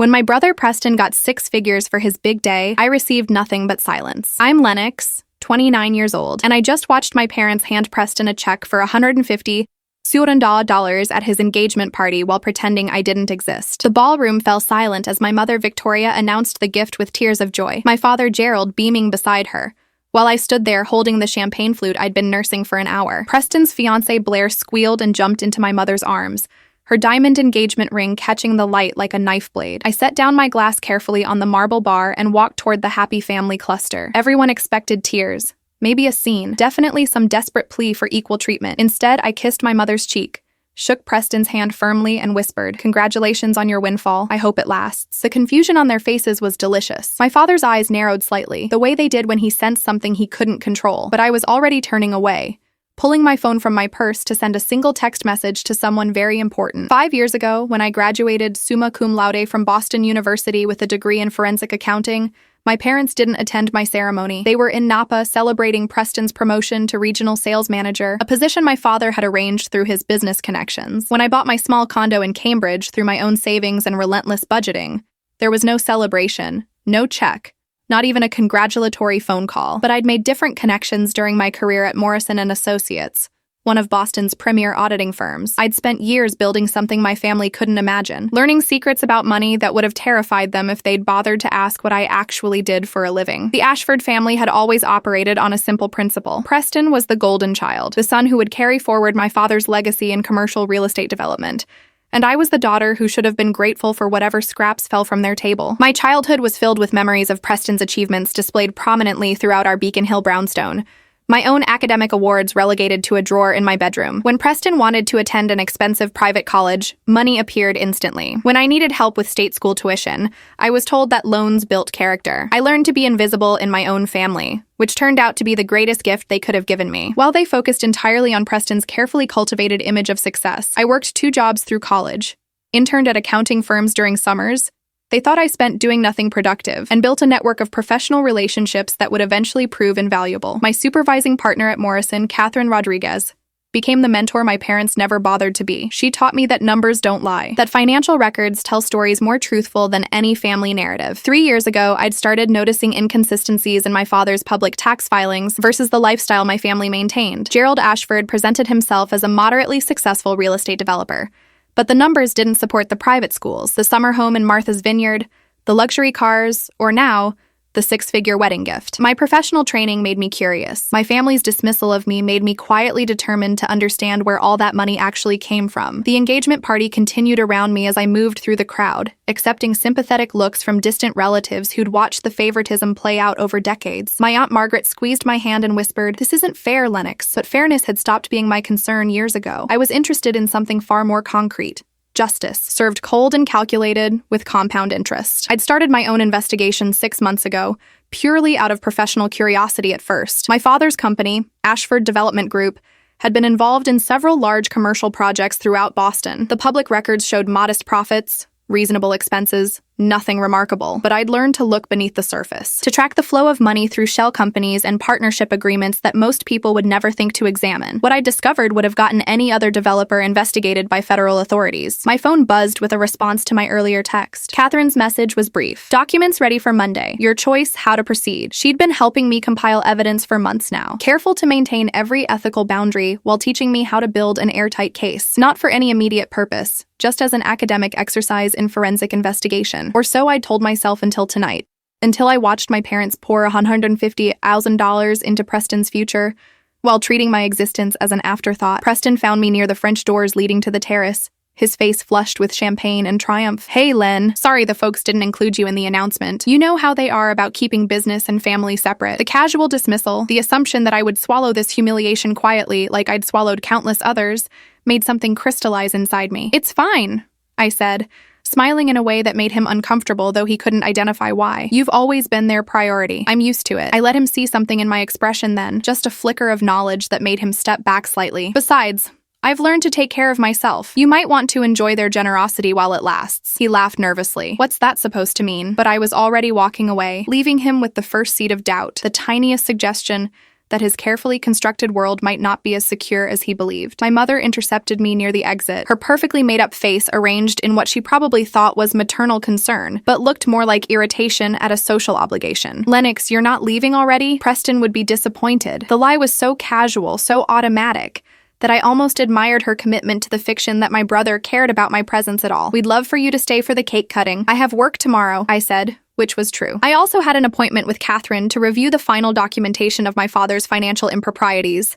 When my brother Preston got 6 figures for his big day, I received nothing but silence. I'm Lennox, 29 years old, and I just watched my parents hand Preston a check for $150 at his engagement party while pretending I didn't exist. The ballroom fell silent as my mother Victoria announced the gift with tears of joy, my father Gerald beaming beside her, while I stood there holding the champagne flute I'd been nursing for an hour. Preston's fiancée Blair squealed and jumped into my mother's arms, her diamond engagement ring catching the light like a knife blade. I set down my glass carefully on the marble bar and walked toward the happy family cluster. Everyone expected tears. Maybe a scene. Definitely some desperate plea for equal treatment. Instead, I kissed my mother's cheek, shook Preston's hand firmly, and whispered, "Congratulations on your windfall. I hope it lasts." The confusion on their faces was delicious. My father's eyes narrowed slightly, the way they did when he sensed something he couldn't control. But I was already turning away, pulling my phone from my purse to send a single text message to someone very important. 5 years ago, when I graduated summa cum laude from Boston University with a degree in forensic accounting, my parents didn't attend my ceremony. They were in Napa celebrating Preston's promotion to regional sales manager, a position my father had arranged through his business connections. When I bought my small condo in Cambridge through my own savings and relentless budgeting, there was no celebration, no check, not even a congratulatory phone call. But I'd made different connections during my career at Morrison & Associates, one of Boston's premier auditing firms. I'd spent years building something my family couldn't imagine, learning secrets about money that would have terrified them if they'd bothered to ask what I actually did for a living. The Ashford family had always operated on a simple principle. Preston was the golden child, the son who would carry forward my father's legacy in commercial real estate development, and I was the daughter who should have been grateful for whatever scraps fell from their table. My childhood was filled with memories of Preston's achievements displayed prominently throughout our Beacon Hill brownstone, my own academic awards relegated to a drawer in my bedroom. When Preston wanted to attend an expensive private college, money appeared instantly. When I needed help with state school tuition, I was told that loans built character. I learned to be invisible in my own family, which turned out to be the greatest gift they could have given me. While they focused entirely on Preston's carefully cultivated image of success, I worked 2 jobs through college, interned at accounting firms during summers. They thought I spent doing nothing productive, and built a network of professional relationships that would eventually prove invaluable. My supervising partner at Morrison, Catherine Rodriguez, became the mentor my parents never bothered to be. She taught me that numbers don't lie, that financial records tell stories more truthful than any family narrative. 3 years ago, I'd started noticing inconsistencies in my father's public tax filings versus the lifestyle my family maintained. Gerald Ashford presented himself as a moderately successful real estate developer, but the numbers didn't support the private schools, the summer home in Martha's Vineyard, the luxury cars, or now, the 6-figure wedding gift. My professional training made me curious. My family's dismissal of me made me quietly determined to understand where all that money actually came from. The engagement party continued around me as I moved through the crowd, accepting sympathetic looks from distant relatives who'd watched the favoritism play out over decades. My Aunt Margaret squeezed my hand and whispered, "This isn't fair, Lennox." But fairness had stopped being my concern years ago. I was interested in something far more concrete. Justice, served cold and calculated, with compound interest. I'd started my own investigation 6 months ago, purely out of professional curiosity at first. My father's company, Ashford Development Group, had been involved in several large commercial projects throughout Boston. The public records showed modest profits, reasonable expenses, nothing remarkable. But I'd learned to look beneath the surface, to track the flow of money through shell companies and partnership agreements that most people would never think to examine. What I discovered would have gotten any other developer investigated by federal authorities. My phone buzzed with a response to my earlier text. Catherine's message was brief. "Documents ready for Monday. Your choice, how to proceed." She'd been helping me compile evidence for months now, careful to maintain every ethical boundary while teaching me how to build an airtight case, not for any immediate purpose, just as an academic exercise in forensic investigation. Or so I'd told myself until tonight, until I watched my parents pour $150,000 into Preston's future, while treating my existence as an afterthought. Preston found me near the French doors leading to the terrace, his face flushed with champagne and triumph. "Hey, Len. Sorry the folks didn't include you in the announcement. You know how they are about keeping business and family separate." The casual dismissal, the assumption that I would swallow this humiliation quietly like I'd swallowed countless others, made something crystallize inside me. "It's fine," I said, smiling in a way that made him uncomfortable, though he couldn't identify why. "You've always been their priority. I'm used to it." I let him see something in my expression then, just a flicker of knowledge that made him step back slightly. "Besides, I've learned to take care of myself. You might want to enjoy their generosity while it lasts." He laughed nervously. "What's that supposed to mean?" But I was already walking away, leaving him with the first seed of doubt, the tiniest suggestion that his carefully constructed world might not be as secure as he believed. My mother intercepted me near the exit, her perfectly made-up face arranged in what she probably thought was maternal concern, but looked more like irritation at a social obligation. "Lennox, you're not leaving already?" Preston would be disappointed. The lie was so casual, so automatic, that I almost admired her commitment to the fiction that my brother cared about my presence at all. "We'd love for you to stay for the cake cutting. I have work tomorrow," I said, which was true. I also had an appointment with Catherine to review the final documentation of my father's financial improprieties,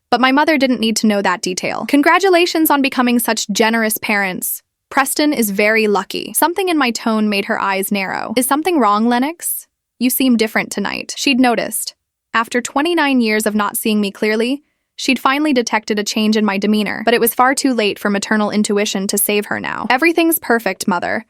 but my mother didn't need to know that detail. "Congratulations on becoming such generous parents. Preston is very lucky." Something in my tone made her eyes narrow. "Is something wrong, Lennox? You seem different tonight." She'd noticed. After 29 years of not seeing me clearly, she'd finally detected a change in my demeanor, but it was far too late for maternal intuition to save her now. "Everything's perfect, Mother.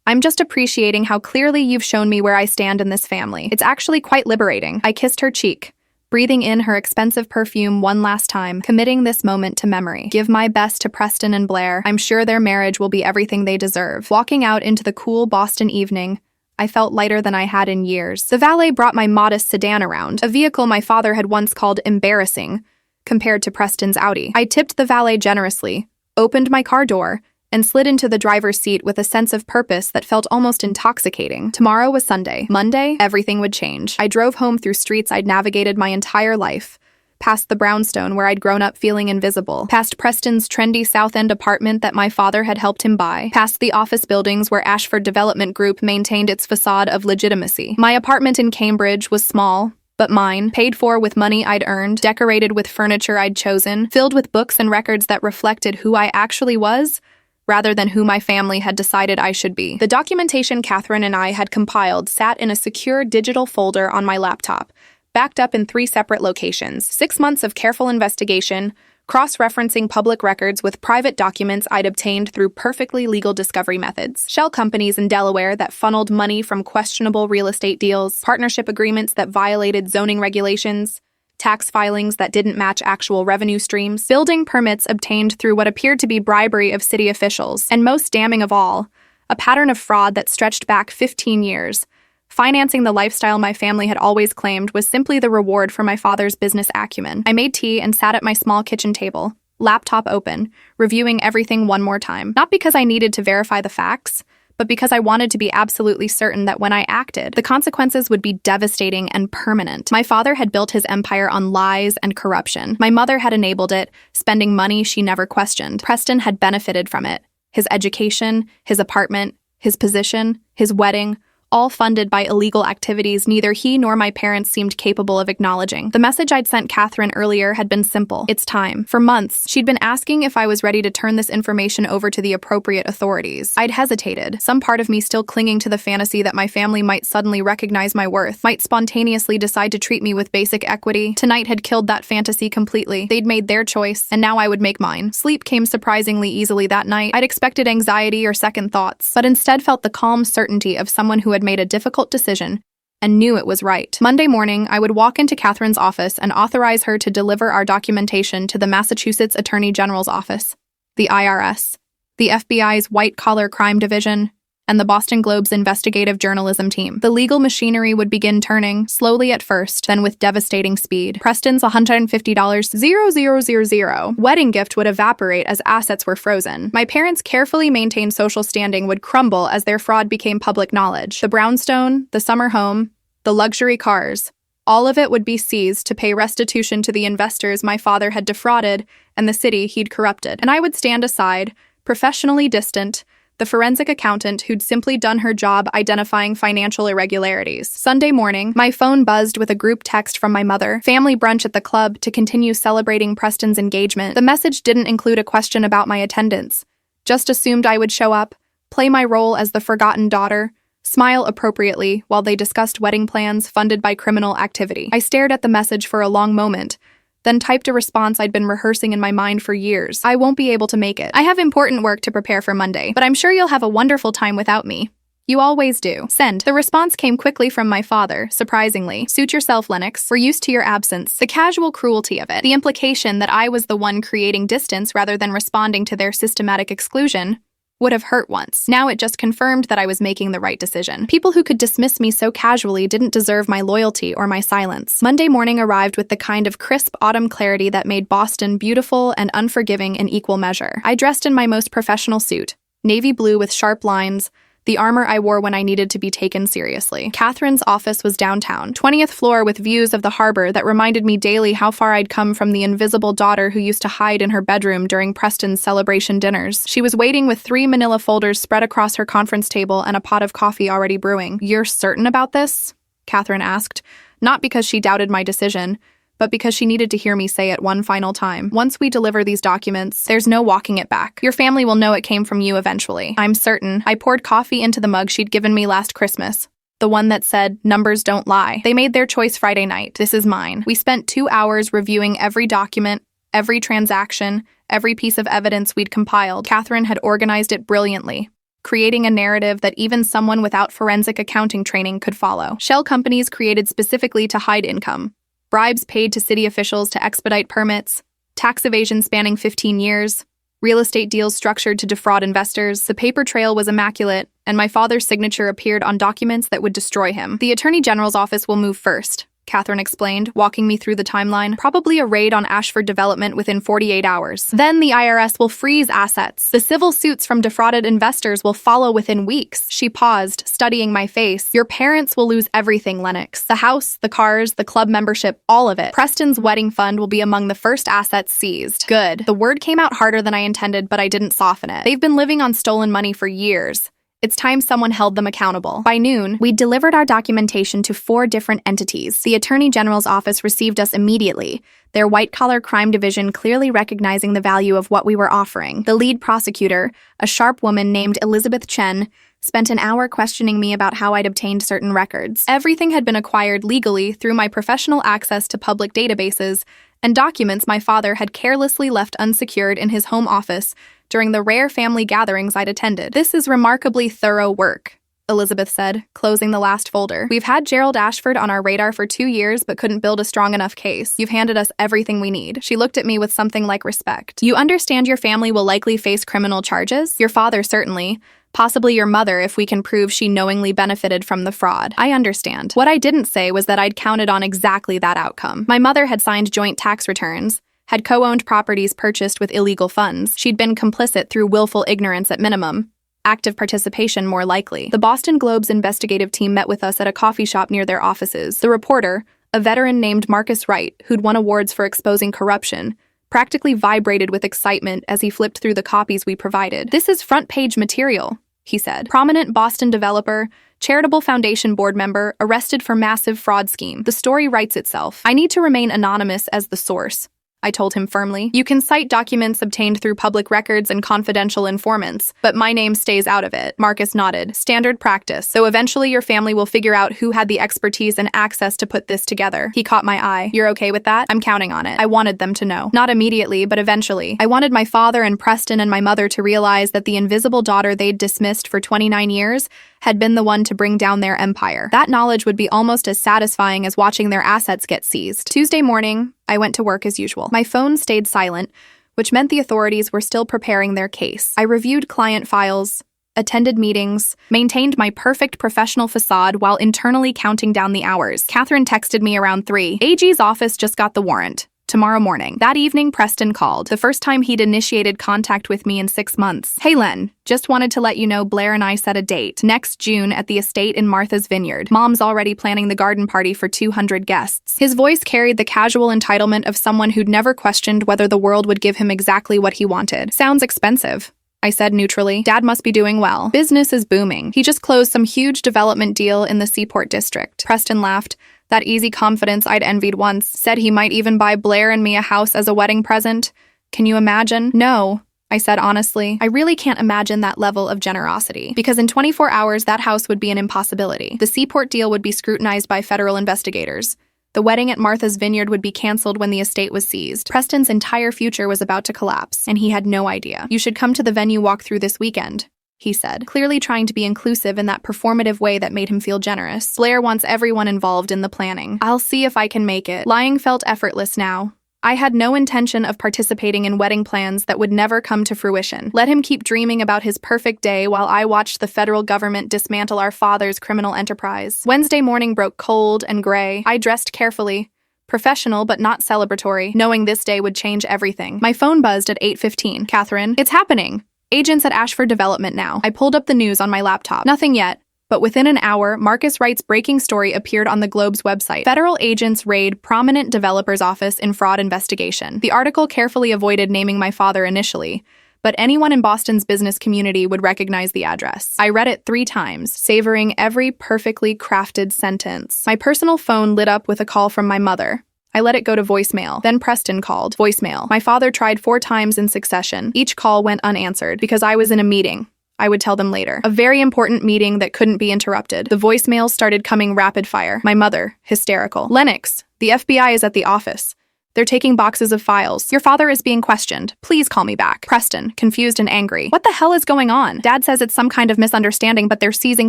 I'm just appreciating how clearly you've shown me where I stand in this family. It's actually quite liberating." I kissed her cheek, breathing in her expensive perfume one last time, committing this moment to memory. "Give my best to Preston and Blair. I'm sure their marriage will be everything they deserve." Walking out into the cool Boston evening, I felt lighter than I had in years. The valet brought my modest sedan around, a vehicle my father had once called embarrassing compared to Preston's Audi. I tipped the valet generously, opened my car door, and slid into the driver's seat with a sense of purpose that felt almost intoxicating. Tomorrow was Sunday. Monday, everything would change. I drove home through streets I'd navigated my entire life, past the brownstone where I'd grown up feeling invisible, past Preston's trendy South End apartment that my father had helped him buy, past the office buildings where Ashford Development Group maintained its facade of legitimacy. My apartment in Cambridge was small, but mine, paid for with money I'd earned, decorated with furniture I'd chosen, filled with books and records that reflected who I actually was, rather than who my family had decided I should be. The documentation Catherine and I had compiled sat in a secure digital folder on my laptop, backed up in 3 separate locations. 6 months of careful investigation, cross-referencing public records with private documents I'd obtained through perfectly legal discovery methods. Shell companies in Delaware that funneled money from questionable real estate deals, partnership agreements that violated zoning regulations, tax filings that didn't match actual revenue streams, building permits obtained through what appeared to be bribery of city officials, and most damning of all, a pattern of fraud that stretched back 15 years. Financing the lifestyle my family had always claimed was simply the reward for my father's business acumen. I made tea and sat at my small kitchen table, laptop open, reviewing everything one more time. Not because I needed to verify the facts, but because I wanted to be absolutely certain that when I acted, the consequences would be devastating and permanent. My father had built his empire on lies and corruption. My mother had enabled it, spending money she never questioned. Preston had benefited from it. His education, his apartment, his position, his wedding, all funded by illegal activities neither he nor my parents seemed capable of acknowledging. The message I'd sent Catherine earlier had been simple. It's time. For months, she'd been asking if I was ready to turn this information over to the appropriate authorities. I'd hesitated, some part of me still clinging to the fantasy that my family might suddenly recognize my worth, might spontaneously decide to treat me with basic equity. Tonight had killed that fantasy completely. They'd made their choice, and now I would make mine. Sleep came surprisingly easily that night. I'd expected anxiety or second thoughts, but instead felt the calm certainty of someone who had made a difficult decision and knew it was right. Monday morning, I would walk into Catherine's office and authorize her to deliver our documentation to the Massachusetts Attorney General's office, the IRS, the FBI's white-collar crime division, and the Boston Globe's investigative journalism team. The legal machinery would begin turning, slowly at first, then with devastating speed. Preston's $150,000 wedding gift would evaporate as assets were frozen. My parents' carefully maintained social standing would crumble as their fraud became public knowledge. The brownstone, the summer home, the luxury cars, all of it would be seized to pay restitution to the investors my father had defrauded and the city he'd corrupted. And I would stand aside, professionally distant, the forensic accountant who'd simply done her job identifying financial irregularities. Sunday morning, my phone buzzed with a group text from my mother, family brunch at the club to continue celebrating Preston's engagement. The message didn't include a question about my attendance, just assumed I would show up, play my role as the forgotten daughter, smile appropriately while they discussed wedding plans funded by criminal activity. I stared at the message for a long moment, then typed a response I'd been rehearsing in my mind for years. I won't be able to make it. I have important work to prepare for Monday, but I'm sure you'll have a wonderful time without me. You always do. Send. The response came quickly from my father, surprisingly. Suit yourself, Lennox. We're used to your absence. The casual cruelty of it. The implication that I was the one creating distance rather than responding to their systematic exclusion would have hurt once. Now it just confirmed that I was making the right decision. People who could dismiss me so casually didn't deserve my loyalty or my silence. Monday morning arrived with the kind of crisp autumn clarity that made Boston beautiful and unforgiving in equal measure. I dressed in my most professional suit, navy blue with sharp lines, the armor I wore when I needed to be taken seriously. Catherine's office was downtown, 20th floor with views of the harbor that reminded me daily how far I'd come from the invisible daughter who used to hide in her bedroom during Preston's celebration dinners. She was waiting with 3 manila folders spread across her conference table and a pot of coffee already brewing. "You're certain about this?" Catherine asked, not because she doubted my decision, but because she needed to hear me say it one final time. "Once we deliver these documents, there's no walking it back. Your family will know it came from you eventually." "I'm certain." I poured coffee into the mug she'd given me last Christmas, the one that said, "Numbers don't lie." "They made their choice Friday night. This is mine." We spent 2 hours reviewing every document, every transaction, every piece of evidence we'd compiled. Catherine had organized it brilliantly, creating a narrative that even someone without forensic accounting training could follow. Shell companies created specifically to hide income, bribes paid to city officials to expedite permits, tax evasion spanning 15 years, real estate deals structured to defraud investors. The paper trail was immaculate, and my father's signature appeared on documents that would destroy him. "The Attorney General's office will move first," Catherine explained, walking me through the timeline. "Probably a raid on Ashford Development within 48 hours. Then the IRS will freeze assets. The civil suits from defrauded investors will follow within weeks." She paused, studying my face. "Your parents will lose everything, Lennox. The house, the cars, the club membership, all of it. Preston's wedding fund will be among the first assets seized." Good. The word came out harder than I intended, but I didn't soften it. They've been living on stolen money for years. It's time someone held them accountable. By noon, we delivered our documentation to 4 different entities. The Attorney General's office received us immediately, their white-collar crime division clearly recognizing the value of what we were offering. The lead prosecutor, a sharp woman named Elizabeth Chen, spent an hour questioning me about how I'd obtained certain records. Everything had been acquired legally through my professional access to public databases and documents my father had carelessly left unsecured in his home office during the rare family gatherings I'd attended. "This is remarkably thorough work," Elizabeth said, closing the last folder. "We've had Gerald Ashford on our radar for 2 years but couldn't build a strong enough case. You've handed us everything we need." She looked at me with something like respect. "You understand your family will likely face criminal charges? Your father certainly. Possibly your mother if we can prove she knowingly benefited from the fraud." "I understand." What I didn't say was that I'd counted on exactly that outcome. My mother had signed joint tax returns, had co-owned properties purchased with illegal funds. She'd been complicit through willful ignorance at minimum, active participation more likely. The Boston Globe's investigative team met with us at a coffee shop near their offices. The reporter, a veteran named Marcus Wright, who'd won awards for exposing corruption, practically vibrated with excitement as he flipped through the copies we provided. "This is front-page material," he said. "Prominent Boston developer, charitable foundation board member, arrested for massive fraud scheme. The story writes itself. I need to remain anonymous as the source," I told him firmly. "You can cite documents obtained through public records and confidential informants, but my name stays out of it." Marcus nodded. "Standard practice. So eventually your family will figure out who had the expertise and access to put this together." He caught my eye. "You're okay with that?" "I'm counting on it." I wanted them to know. Not immediately, but eventually. I wanted my father and Preston and my mother to realize that the invisible daughter they'd dismissed for 29 years had been the one to bring down their empire. That knowledge would be almost as satisfying as watching their assets get seized. Tuesday morning, I went to work as usual. My phone stayed silent, which meant the authorities were still preparing their case. I reviewed client files, attended meetings, maintained my perfect professional facade while internally counting down the hours. Catherine texted me around 3. "AG's office just got the warrant. Tomorrow morning." That evening, Preston called, the first time he'd initiated contact with me in 6 months. "Hey Len, just wanted to let you know Blair and I set a date. Next June at the estate in Martha's Vineyard. Mom's already planning the garden party for 200 guests. His voice carried the casual entitlement of someone who'd never questioned whether the world would give him exactly what he wanted. "Sounds expensive," I said neutrally. "Dad must be doing well. Business is booming. He just closed some huge development deal in the Seaport District." Preston laughed. That easy confidence I'd envied once. "Said he might even buy Blair and me a house as a wedding present. Can you imagine?" "No," I said honestly. "I really can't imagine that level of generosity. Because in 24 hours, that house would be an impossibility. The Seaport deal would be scrutinized by federal investigators. The wedding at Martha's Vineyard would be canceled when the estate was seized. Preston's entire future was about to collapse, and he had no idea. You should come to the venue walkthrough this weekend," he said, clearly trying to be inclusive in that performative way that made him feel generous. "Blair wants everyone involved in the planning. I'll see if I can make it." Lying felt effortless now. I had no intention of participating in wedding plans that would never come to fruition. Let him keep dreaming about his perfect day while I watched the federal government dismantle our father's criminal enterprise. Wednesday morning broke cold and gray. I dressed carefully. Professional but not celebratory, knowing this day would change everything. My phone buzzed at 8:15. Catherine, it's happening. Agents at Ashford Development now. I pulled up the news on my laptop. Nothing yet. But within an hour, Marcus Wright's breaking story appeared on the Globe's website. Federal agents raid prominent developer's office in fraud investigation. The article carefully avoided naming my father initially, but anyone in Boston's business community would recognize the address. I read it 3 times, savoring every perfectly crafted sentence. My personal phone lit up with a call from my mother. I let it go to voicemail. Then Preston called. Voicemail. My father tried 4 times in succession. Each call went unanswered because I was in a meeting. I would tell them later. A very important meeting that couldn't be interrupted. The voicemails started coming rapid fire. My mother, hysterical. Lennox, the FBI is at the office. They're taking boxes of files. Your father is being questioned. Please call me back. Preston, confused and angry. What the hell is going on? Dad says it's some kind of misunderstanding, but they're seizing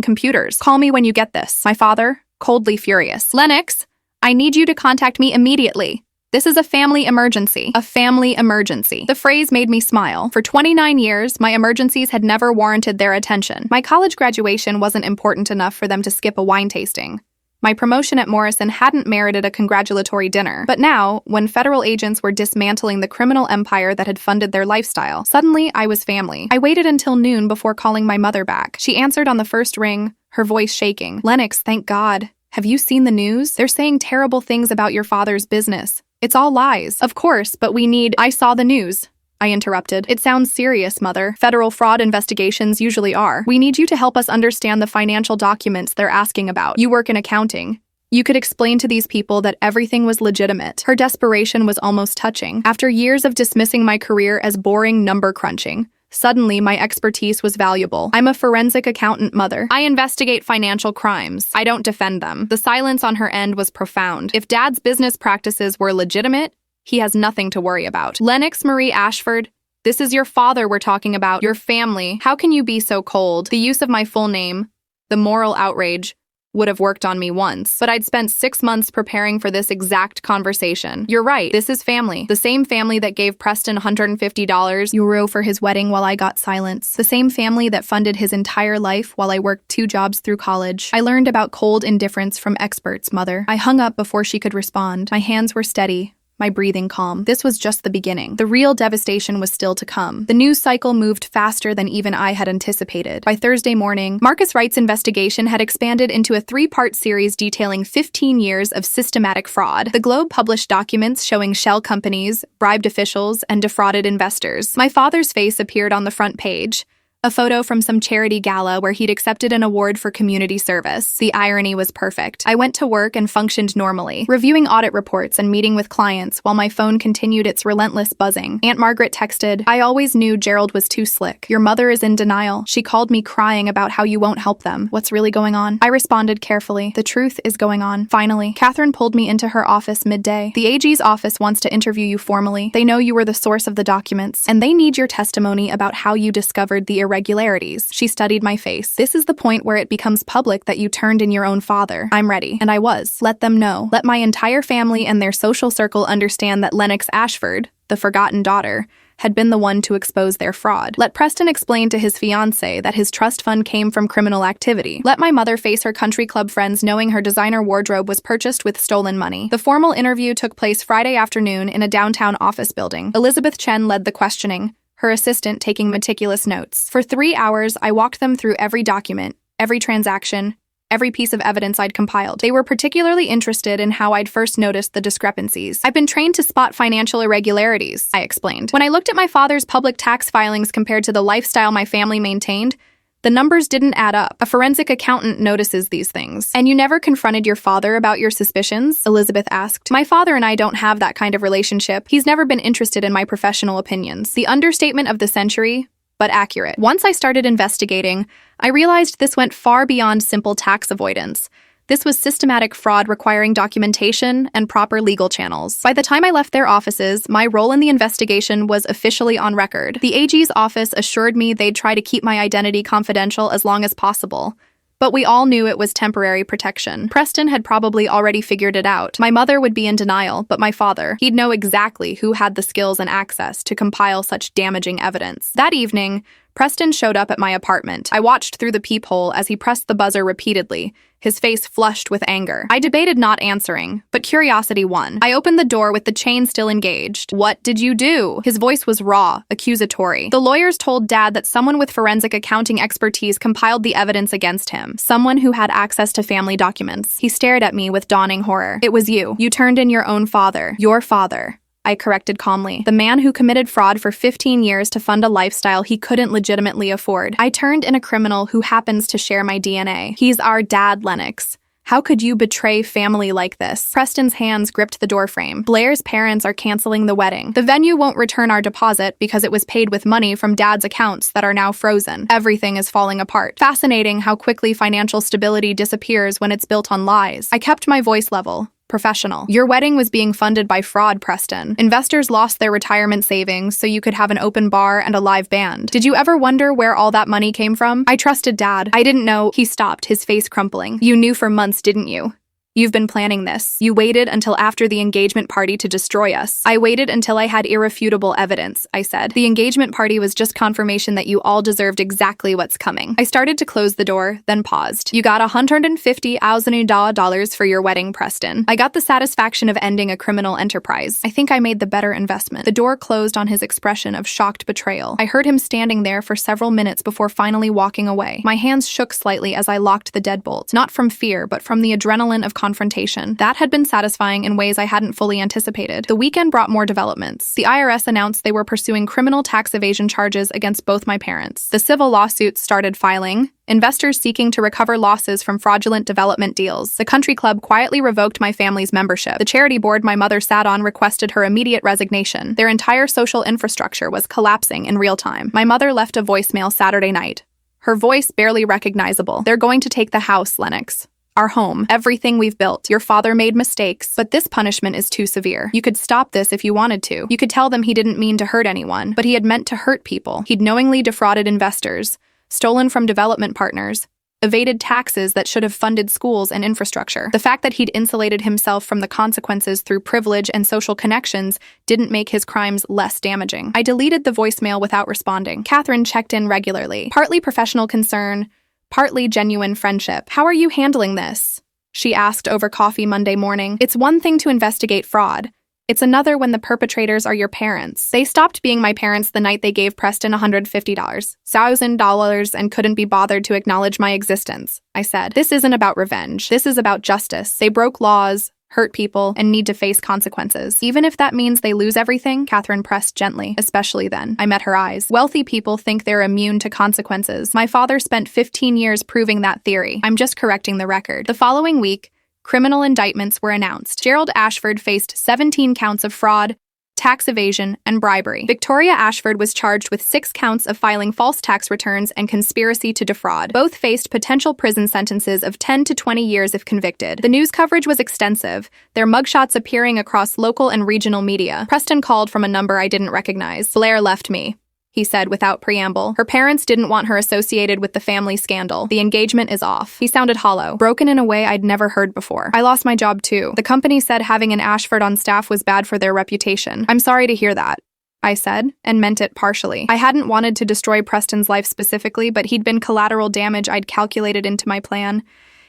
computers. Call me when you get this. My father, coldly furious. Lennox, I need you to contact me immediately. This is a family emergency. A family emergency. The phrase made me smile. For 29 years, my emergencies had never warranted their attention. My college graduation wasn't important enough for them to skip a wine tasting. My promotion at Morrison hadn't merited a congratulatory dinner. But now, when federal agents were dismantling the criminal empire that had funded their lifestyle, suddenly I was family. I waited until noon before calling my mother back. She answered on the first ring, her voice shaking. Lennox, thank God. Have you seen the news? They're saying terrible things about your father's business. It's all lies. Of course, but I saw the news. I interrupted. It sounds serious, Mother. Federal fraud investigations usually are. We need you to help us understand the financial documents they're asking about. You work in accounting. You could explain to these people that everything was legitimate. Her desperation was almost touching. After years of dismissing my career as boring number crunching, suddenly my expertise was valuable. I'm a forensic accountant, Mother. I investigate financial crimes. I don't defend them. The silence on her end was profound. If Dad's business practices were legitimate, he has nothing to worry about. Lennox Marie Ashford, this is your father we're talking about, your family. How can you be so cold? The use of my full name, the moral outrage, would have worked on me once, but I'd spent 6 months preparing for this exact conversation. You're right, this is family. The same family that gave Preston €150 for his wedding while I got silence. The same family that funded his entire life while I worked 2 jobs through college. I learned about cold indifference from experts, Mother. I hung up before she could respond. My hands were steady, my breathing calm. This was just the beginning. The real devastation was still to come. The news cycle moved faster than even I had anticipated. By Thursday morning, Marcus Wright's investigation had expanded into a 3-part series detailing 15 years of systematic fraud. The Globe published documents showing shell companies, bribed officials, and defrauded investors. My father's face appeared on the front page. A photo from some charity gala where he'd accepted an award for community service. The irony was perfect. I went to work and functioned normally, reviewing audit reports and meeting with clients while my phone continued its relentless buzzing. Aunt Margaret texted, I always knew Gerald was too slick. Your mother is in denial. She called me crying about how you won't help them. What's really going on? I responded carefully. The truth is going on. Finally, Catherine pulled me into her office midday. The AG's office wants to interview you formally. They know you were the source of the documents, and they need your testimony about how you discovered the irregularities. She studied my face. This is the point where it becomes public that you turned in your own father. I'm ready. And I was. Let them know. Let my entire family and their social circle understand that Lennox Ashford, the forgotten daughter, had been the one to expose their fraud. Let Preston explain to his fiancé that his trust fund came from criminal activity. Let my mother face her country club friends knowing her designer wardrobe was purchased with stolen money. The formal interview took place Friday afternoon in a downtown office building. Elizabeth Chen led the questioning, her assistant taking meticulous notes. For 3 hours, I walked them through every document, every transaction, every piece of evidence I'd compiled. They were particularly interested in how I'd first noticed the discrepancies. I've been trained to spot financial irregularities, I explained. When I looked at my father's public tax filings compared to the lifestyle my family maintained, the numbers didn't add up. A forensic accountant notices these things. And you never confronted your father about your suspicions? Elizabeth asked. My father and I don't have that kind of relationship. He's never been interested in my professional opinions. The understatement of the century, but accurate. Once I started investigating, I realized this went far beyond simple tax avoidance. This was systematic fraud requiring documentation and proper legal channels. By the time I left their offices, my role in the investigation was officially on record. The AG's office assured me they'd try to keep my identity confidential as long as possible. But we all knew it was temporary protection. Preston had probably already figured it out. My mother would be in denial, but my father, he'd know exactly who had the skills and access to compile such damaging evidence. That evening, Preston showed up at my apartment. I watched through the peephole as he pressed the buzzer repeatedly, his face flushed with anger. I debated not answering, but curiosity won. I opened the door with the chain still engaged. "What did you do?" His voice was raw, accusatory. "The lawyers told Dad that someone with forensic accounting expertise compiled the evidence against him. Someone who had access to family documents." He stared at me with dawning horror. "It was you. You turned in your own father. Your father." I corrected calmly. "The man who committed fraud for 15 years to fund a lifestyle he couldn't legitimately afford. I turned in a criminal who happens to share my DNA. He's our dad, Lennox. How could you betray family like this?" Preston's hands gripped the doorframe. "Blair's parents are canceling the wedding. The venue won't return our deposit because it was paid with money from Dad's accounts that are now frozen. Everything is falling apart. Fascinating how quickly financial stability disappears when it's built on lies." I kept my voice level. Professional. "Your wedding was being funded by fraud, Preston. Investors lost their retirement savings so you could have an open bar and a live band. Did you ever wonder where all that money came from?" I trusted Dad. "I didn't know." He stopped, his face crumpling. "You knew for months, didn't you? You've been planning this. You waited until after the engagement party to destroy us." "I waited until I had irrefutable evidence," I said. "The engagement party was just confirmation that you all deserved exactly what's coming." I started to close the door, then paused. "You got $150,000 for your wedding, Preston. I got the satisfaction of ending a criminal enterprise. I think I made the better investment." The door closed on his expression of shocked betrayal. I heard him standing there for several minutes before finally walking away. My hands shook slightly as I locked the deadbolt, not from fear, but from the adrenaline of confrontation. That had been satisfying in ways I hadn't fully anticipated. The weekend brought more developments. The IRS announced they were pursuing criminal tax evasion charges against both my parents. The civil lawsuits started filing, investors seeking to recover losses from fraudulent development deals. The country club quietly revoked my family's membership. The charity board my mother sat on requested her immediate resignation. Their entire social infrastructure was collapsing in real time. My mother left a voicemail Saturday night. Her voice barely recognizable. "They're going to take the house, Lennox. Our home, everything we've built. Your father made mistakes, but this punishment is too severe. You could stop this if you wanted to. You could tell them he didn't mean to hurt anyone, but he had meant to hurt people. He'd knowingly defrauded investors, stolen from development partners, evaded taxes that should have funded schools and infrastructure. The fact that he'd insulated himself from the consequences through privilege and social connections didn't make his crimes less damaging." I deleted the voicemail without responding. Catherine checked in regularly, partly professional concern, partly genuine friendship. "How are you handling this?" she asked over coffee Monday morning. "It's one thing to investigate fraud. It's another when the perpetrators are your parents. They stopped being my parents the night they gave Preston $150,000 and couldn't be bothered to acknowledge my existence," I said. "This isn't about revenge. This is about justice. They broke laws, hurt people, and need to face consequences. Even if that means they lose everything," Catherine pressed gently, "especially then." I met her eyes. "Wealthy people think they're immune to consequences. My father spent 15 years proving that theory. I'm just correcting the record." The following week, criminal indictments were announced. Gerald Ashford faced 17 counts of fraud, tax evasion, and bribery. Victoria Ashford was charged with 6 counts of filing false tax returns and conspiracy to defraud. Both faced potential prison sentences of 10 to 20 years if convicted. The news coverage was extensive, their mugshots appearing across local and regional media. Preston called from a number I didn't recognize. "Blair left me," he said without preamble. "Her parents didn't want her associated with the family scandal. The engagement is off." He sounded hollow, broken in a way I'd never heard before. "I lost my job too. The company said having an Ashford on staff was bad for their reputation." "I'm sorry to hear that," I said, and meant it partially. I hadn't wanted to destroy Preston's life specifically, but he'd been collateral damage I'd calculated into my plan.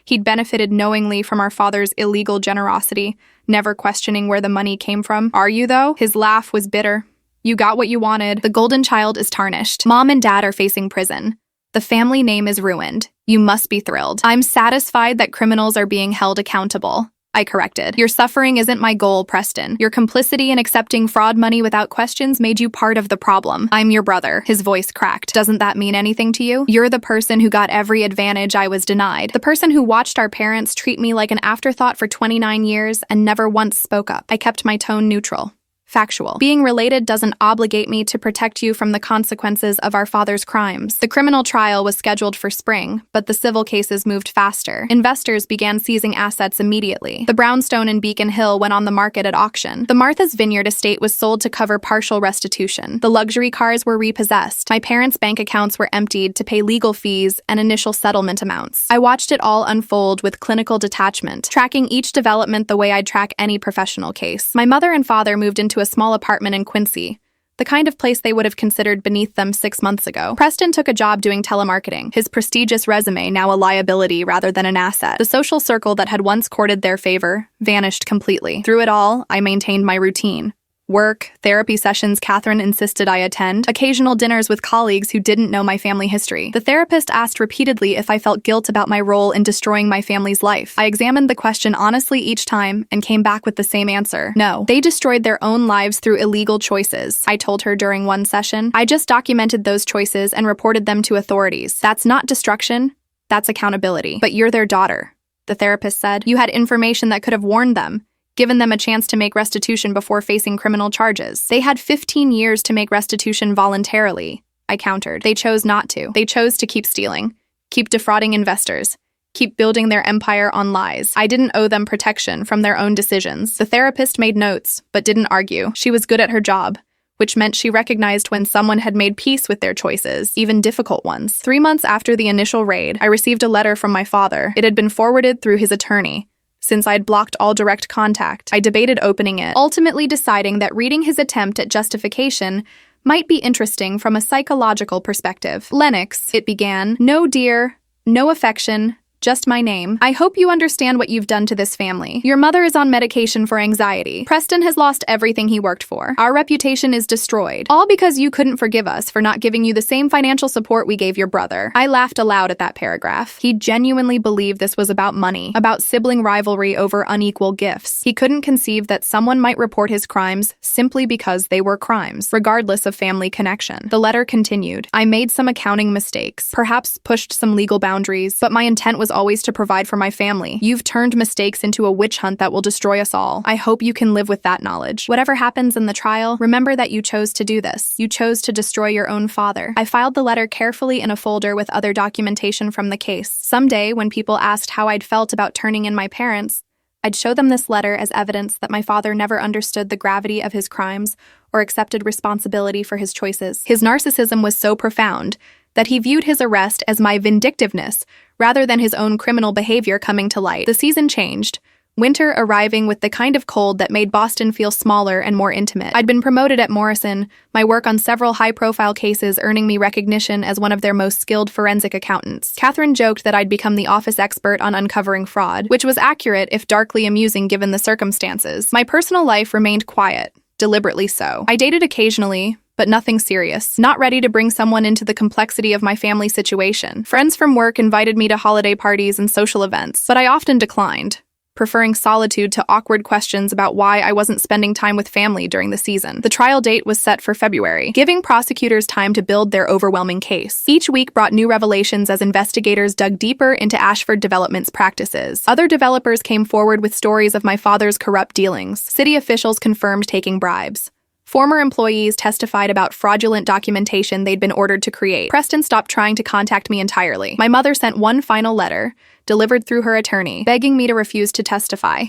He'd benefited knowingly from our father's illegal generosity, never questioning where the money came from. "Are you, though?" His laugh was bitter. "You got what you wanted. The golden child is tarnished. Mom and Dad are facing prison. The family name is ruined. You must be thrilled." "I'm satisfied that criminals are being held accountable," I corrected. "Your suffering isn't my goal, Preston. Your complicity in accepting fraud money without questions made you part of the problem. I'm your brother." His voice cracked. "Doesn't that mean anything to you? You're the person who got every advantage I was denied. The person who watched our parents treat me like an afterthought for 29 years and never once spoke up." I kept my tone neutral. Factual. Being related doesn't obligate me to protect you from the consequences of our father's crimes. The criminal trial was scheduled for spring, but the civil cases moved faster. Investors began seizing assets immediately. The brownstone in Beacon Hill went on the market at auction. The Martha's Vineyard estate was sold to cover partial restitution. The luxury cars were repossessed. My parents' bank accounts were emptied to pay legal fees and initial settlement amounts. I watched it all unfold with clinical detachment, tracking each development the way I'd track any professional case. My mother and father moved into a small apartment in Quincy, the kind of place they would have considered beneath them 6 months ago. Preston took a job doing telemarketing, his prestigious resume now a liability rather than an asset. The social circle that had once courted their favor vanished completely. Through it all, I maintained my routine. Work, therapy sessions Catherine insisted I attend, occasional dinners with colleagues who didn't know my family history. The therapist asked repeatedly if I felt guilt about my role in destroying my family's life. I examined the question honestly each time and came back with the same answer. No, they destroyed their own lives through illegal choices. I told her during one session, I just documented those choices and reported them to authorities. That's not destruction, that's accountability. But you're their daughter, the therapist said. You had information that could have warned them, given them a chance to make restitution before facing criminal charges. They had 15 years to make restitution voluntarily, I countered. They chose not to. They chose to keep stealing, keep defrauding investors, keep building their empire on lies. I didn't owe them protection from their own decisions. The therapist made notes, but didn't argue. She was good at her job, which meant she recognized when someone had made peace with their choices, even difficult ones. 3 months after the initial raid, I received a letter from my father. It had been forwarded through his attorney. Since I'd blocked all direct contact, I debated opening it, ultimately deciding that reading his attempt at justification might be interesting from a psychological perspective. Lennox, it began. No dear, no affection, just my name. I hope you understand what you've done to this family. Your mother is on medication for anxiety. Preston has lost everything he worked for. Our reputation is destroyed. All because you couldn't forgive us for not giving you the same financial support we gave your brother. I laughed aloud at that paragraph. He genuinely believed this was about money, about sibling rivalry over unequal gifts. He couldn't conceive that someone might report his crimes simply because they were crimes, regardless of family connection. The letter continued. I made some accounting mistakes, perhaps pushed some legal boundaries, but my intent was always to provide for my family. You've turned mistakes into a witch hunt that will destroy us all. I hope you can live with that knowledge. Whatever happens in the trial, remember that you chose to do this. You chose to destroy your own father. I filed the letter carefully in a folder with other documentation from the case. Someday, when people asked how I'd felt about turning in my parents, I'd show them this letter as evidence that my father never understood the gravity of his crimes or accepted responsibility for his choices. His narcissism was so profound that he viewed his arrest as my vindictiveness rather than his own criminal behavior coming to light. The season changed, winter arriving with the kind of cold that made Boston feel smaller and more intimate. I'd been promoted at Morrison, my work on several high-profile cases earning me recognition as one of their most skilled forensic accountants. Catherine joked that I'd become the office expert on uncovering fraud, which was accurate if darkly amusing given the circumstances. My personal life remained quiet, deliberately so. I dated occasionally, but nothing serious. Not ready to bring someone into the complexity of my family situation. Friends from work invited me to holiday parties and social events, but I often declined, preferring solitude to awkward questions about why I wasn't spending time with family during the season. The trial date was set for February, giving prosecutors time to build their overwhelming case. Each week brought new revelations as investigators dug deeper into Ashford Development's practices. Other developers came forward with stories of my father's corrupt dealings. City officials confirmed taking bribes. Former employees testified about fraudulent documentation they'd been ordered to create. Preston stopped trying to contact me entirely. My mother sent one final letter, delivered through her attorney, begging me to refuse to testify.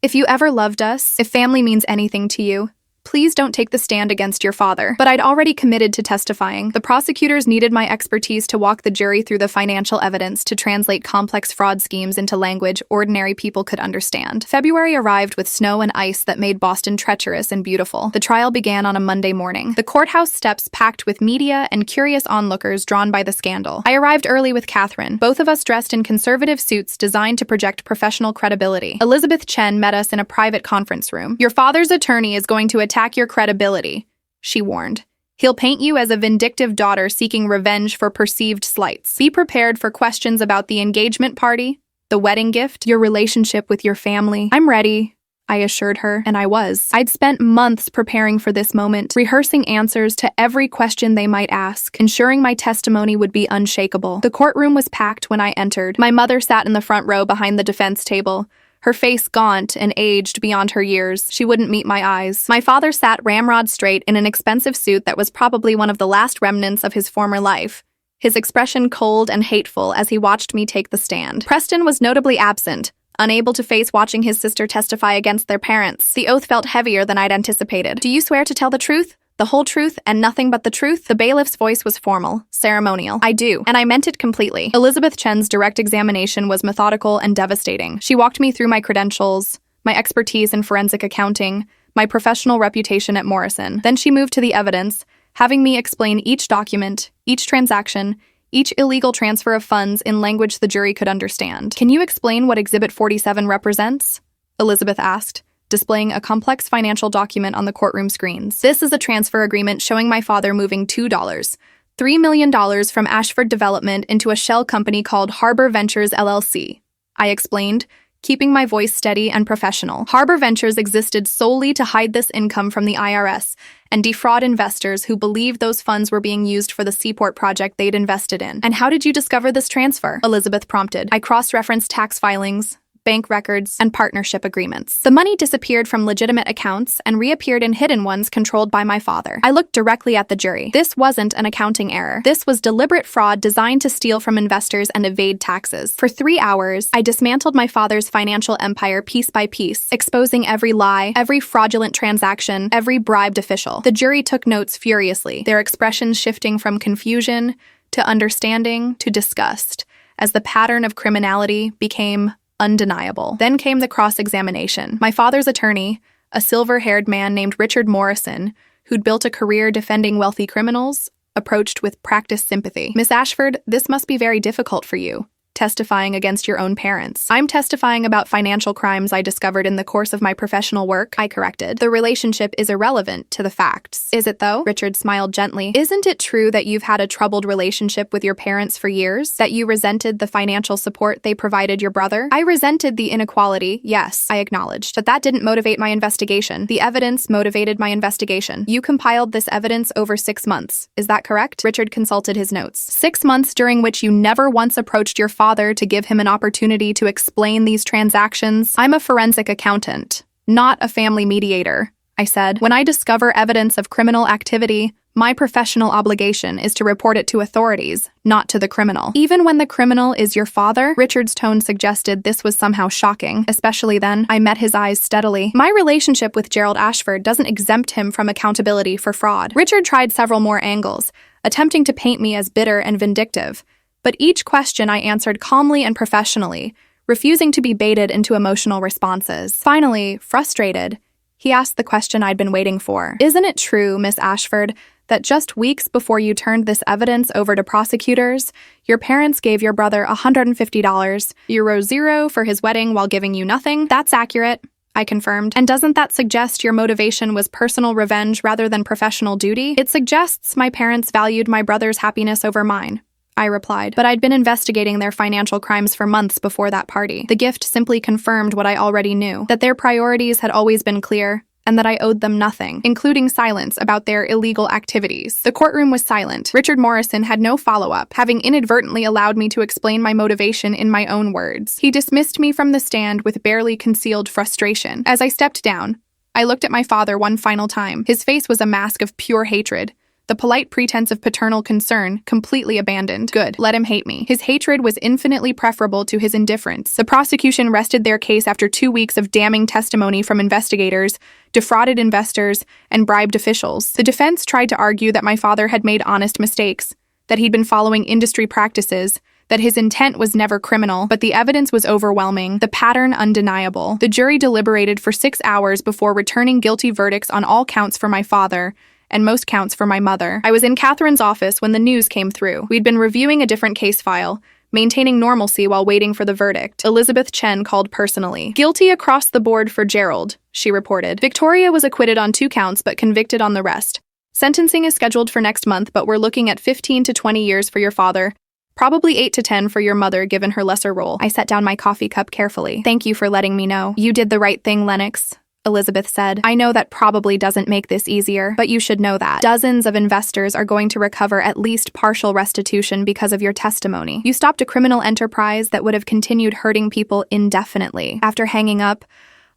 If you ever loved us, if family means anything to you, please don't take the stand against your father. But I'd already committed to testifying. The prosecutors needed my expertise to walk the jury through the financial evidence to translate complex fraud schemes into language ordinary people could understand. February arrived with snow and ice that made Boston treacherous and beautiful. The trial began on a Monday morning. The courthouse steps packed with media and curious onlookers drawn by the scandal. I arrived early with Catherine, both of us dressed in conservative suits designed to project professional credibility. Elizabeth Chen met us in a private conference room. Your father's attorney is going to attack your credibility, she warned. He'll paint you as a vindictive daughter seeking revenge for perceived slights. Be prepared for questions about the engagement party, the wedding gift, your relationship with your family. I'm ready, I assured her, and I was. I'd spent months preparing for this moment, rehearsing answers to every question they might ask, ensuring my testimony would be unshakable. The courtroom was packed when I entered. My mother sat in the front row behind the defense table, her face gaunt and aged beyond her years. She wouldn't meet my eyes. My father sat ramrod straight in an expensive suit that was probably one of the last remnants of his former life, his expression cold and hateful as he watched me take the stand. Preston was notably absent, unable to face watching his sister testify against their parents. The oath felt heavier than I'd anticipated. "Do you swear to tell the truth? The whole truth and nothing but the truth?" The bailiff's voice was formal, ceremonial. "I do, and I meant it completely." Elizabeth Chen's direct examination was methodical and devastating. She walked me through my credentials, my expertise in forensic accounting, my professional reputation at Morrison. Then she moved to the evidence, having me explain each document, each transaction, each illegal transfer of funds in language the jury could understand. "Can you explain what Exhibit 47 represents?" Elizabeth asked, displaying a complex financial document on the courtroom screens. "This is a transfer agreement showing my father moving $3 million from Ashford Development into a shell company called Harbor Ventures LLC," I explained, keeping my voice steady and professional. Harbor Ventures existed solely to hide this income from the IRS and defraud investors who believed those funds were being used for the seaport project they'd invested in. "And how did you discover this transfer?" Elizabeth prompted. "I cross-referenced tax filings, bank records, and partnership agreements. The money disappeared from legitimate accounts and reappeared in hidden ones controlled by my father." I looked directly at the jury. This wasn't an accounting error. This was deliberate fraud designed to steal from investors and evade taxes. For 3 hours, I dismantled my father's financial empire piece by piece, exposing every lie, every fraudulent transaction, every bribed official. The jury took notes furiously, their expressions shifting from confusion to understanding to disgust, as the pattern of criminality became undeniable. Then came the cross-examination. My father's attorney, a silver-haired man named Richard Morrison, who'd built a career defending wealthy criminals, approached with practiced sympathy. "Miss Ashford, this must be very difficult for you, testifying against your own parents." "I'm testifying about financial crimes I discovered in the course of my professional work," I corrected. "The relationship is irrelevant to the facts." "Is it though?" Richard smiled gently. "Isn't it true that you've had a troubled relationship with your parents for years? That you resented the financial support they provided your brother?" "I resented the inequality, yes," I acknowledged. "But that didn't motivate my investigation. The evidence motivated my investigation." "You compiled this evidence over 6 months, is that correct?" Richard consulted his notes. 6 months during which you never once approached your father to give him an opportunity to explain these transactions. "I'm a forensic accountant, not a family mediator," I said. "When I discover evidence of criminal activity, my professional obligation is to report it to authorities, not to the criminal." "Even when the criminal is your father?" Richard's tone suggested this was somehow shocking, especially then. I met his eyes steadily. "My relationship with Gerald Ashford doesn't exempt him from accountability for fraud." Richard tried several more angles, attempting to paint me as bitter and vindictive. But each question I answered calmly and professionally, refusing to be baited into emotional responses. Finally, frustrated, he asked the question I'd been waiting for. "Isn't it true, Miss Ashford, that just weeks before you turned this evidence over to prosecutors, your parents gave your brother $150, €0 for his wedding while giving you nothing?" "That's accurate," I confirmed. "And doesn't that suggest your motivation was personal revenge rather than professional duty?" "It suggests my parents valued my brother's happiness over mine," I replied, "but I'd been investigating their financial crimes for months before that party." The gift simply confirmed what I already knew, that their priorities had always been clear, and that I owed them nothing, including silence about their illegal activities. The courtroom was silent. Richard Morrison had no follow-up, having inadvertently allowed me to explain my motivation in my own words. He dismissed me from the stand with barely concealed frustration. As I stepped down, I looked at my father one final time. His face was a mask of pure hatred. The polite pretense of paternal concern completely abandoned. Good, let him hate me. His hatred was infinitely preferable to his indifference. The prosecution rested their case after 2 weeks of damning testimony from investigators, defrauded investors, and bribed officials. The defense tried to argue that my father had made honest mistakes, that he'd been following industry practices, that his intent was never criminal, but the evidence was overwhelming, the pattern undeniable. The jury deliberated for 6 hours before returning guilty verdicts on all counts for my father, and most counts for my mother. I was in Catherine's office when the news came through. We'd been reviewing a different case file, maintaining normalcy while waiting for the verdict. Elizabeth Chen called personally. "Guilty across the board for Gerald," she reported. "Victoria was acquitted on 2 counts but convicted on the rest. Sentencing is scheduled for next month, but we're looking at 15 to 20 years for your father. Probably 8 to 10 for your mother given her lesser role." I set down my coffee cup carefully. "Thank you for letting me know. You did the right thing, Lennox," Elizabeth said. I know that probably doesn't make this easier, but you should know that dozens of investors are going to recover at least partial restitution because of your testimony. You stopped a criminal enterprise that would have continued hurting people indefinitely. After hanging up,